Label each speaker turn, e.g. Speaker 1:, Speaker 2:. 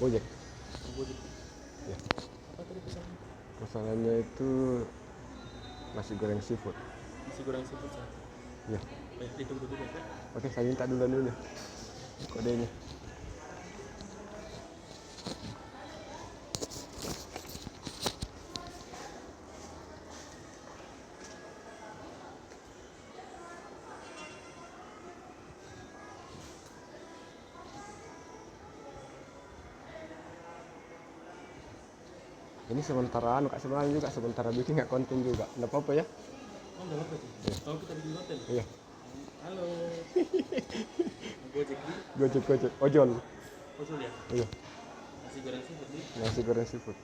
Speaker 1: Gojek.
Speaker 2: Gojek.
Speaker 1: Ya.
Speaker 2: Apa tadi pesannya?
Speaker 1: Pesanannya itu nasi goreng seafood.
Speaker 2: Nasi goreng seafood satu.
Speaker 1: Ya.
Speaker 2: Baik, ditunggu dulu ya Kak.
Speaker 1: Oke, saya minta dulu kodenya. Ini sementara Kak, sebenarnya juga sementara bikin nggak konten juga, nggak apa-apa ya?
Speaker 2: Oh nggak apa-apa sih.
Speaker 1: Iya.
Speaker 2: Oh kita di hotel.
Speaker 1: Iya.
Speaker 2: Halo. Gojek di.
Speaker 1: Gojek, ojol.
Speaker 2: Ojol ya.
Speaker 1: Iya.
Speaker 2: Nasi goreng seafood di.
Speaker 1: Nasi goreng seafood.